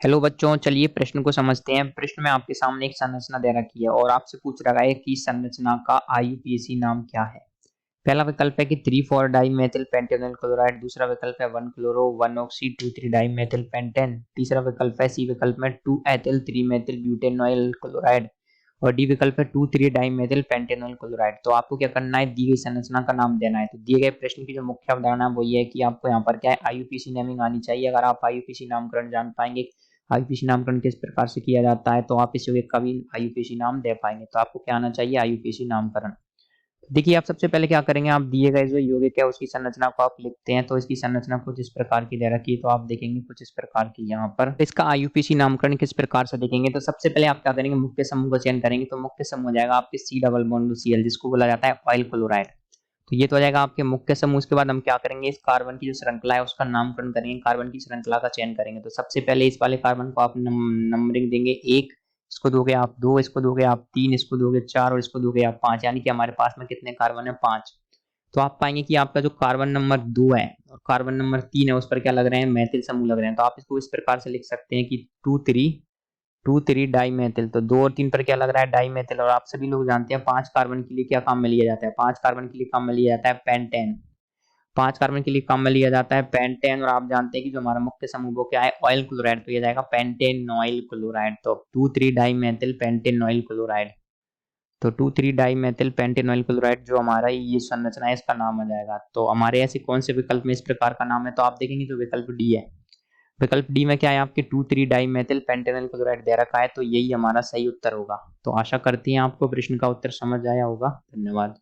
Hello बच्चों, चलिए प्रश्न को समझते हैं। प्रश्न में आपके सामने एक संरचना दे रखी है और आपसे पूछ रहा है कि संरचना का आईयूपीएसी नाम क्या है। पहला विकल्प है कि 3,4 डाइमेथिल पेंटेनॉइल क्लोराइड, दूसरा विकल्प है 1 क्लोरो 1 ऑक्सी 2,3 डाइमेथिल पेंटेन, तीसरा विकल्प है सी विकल्प में 2 एथिल 3 मेथिल ब्यूटेनॉइल क्लोराइड और डी विकल्प है 2,3 डाइमेथिल पेंटेनॉइल क्लोराइड। तो आपको क्या करना है, दी गई संरचना का नाम देना है। तो दिए गए प्रश्न की जो मुख्य अवधारणा वो ये है कि आपको यहाँ पर क्या है, आईयूपीएसी नेमिंग आनी चाहिए। अगर आप आईयूपीएसी नामकरण जान पाएंगे, आईयूपीएसी नामकरण किस प्रकार से किया जाता है, तो आप इस योगिक का भी आईयूपीएसी नाम दे पाएंगे। तो आपको क्या आना चाहिए, आईयूपीएसी नामकरण। देखिए, आप सबसे पहले क्या करेंगे, आप दिए गए जो यौगिक है उसकी संरचना को आप लिखते हैं। तो इसकी संरचना कुछ इस प्रकार की दे रखी है, तो आप देखेंगे कुछ इस प्रकार की यहाँ पर। इसका आईयूपीएसी नामकरण किस प्रकार से देखेंगे, तो सबसे पहले आप क्या करेंगे, मुख्य समूह का चयन करेंगे। तो मुख्य समूह हो जाएगा आपके सी डबल बॉन्ड सीएल, जिसको बोला जाता है ऑयल क्लोराइड। तो ये तो हो जाएगा आपके मुख्य समूह। उसके बाद हम क्या करेंगे, इस कार्बन की जो श्रृंखला है उसका नामकरण करेंगे, कार्बन की श्रृंखला का चयन करेंगे। तो सबसे पहले इस वाले कार्बन को आप नंबरिंग देंगे 1, इसको दोगे आप 2, इसको दोगे आप 3, इसको दोगे 4 और इसको दोगे आप 5, यानी कि हमारे पास में कितने कार्बन है, 5। तो आप पाएंगे कि आपका जो कार्बन नंबर 2 है और कार्बन नंबर 3 है उस पर क्या लग रहे हैं, मैथिल समूह लग रहे हैं। तो आप इसको इस प्रकार से लिख सकते हैं कि 2,3 डाई मेथिल। तो 2 और 3 पर क्या लग रहा है, डाई मेथिल। और आप सभी लोग जानते हैं 5 कार्बन के लिए क्या काम में लिया जाता है, 5 कार्बन के लिए काम में लिया जाता है पेंटेन। 5 कार्बन के लिए काम में लिया जाता है पेंटेन। और आप जानते हैं कि जो हमारा मुख्य समूह वो क्या है, ऑयल क्लोराइड। तो ये जाएगा पेंटेनॉइल क्लोराइड। तो 2,3 डाई मेथिल पेंटेनॉइल क्लोराइड। तो 2,3 डाई मेथिल पेंटेनॉइल क्लोराइड जो हमारा ये संरचना है इसका नाम आ जाएगा। तो हमारे ऐसे कौन से विकल्प में इस प्रकार का नाम है, तो आप देखेंगे जो विकल्प डी है, विकल्प डी में क्या है, आपके 2,3 डाइमेथिल पेंटेनॉइल क्लोराइड दे रखा है। तो यही हमारा सही उत्तर होगा। तो आशा करती हैं आपको प्रश्न का उत्तर समझ आया होगा। धन्यवाद।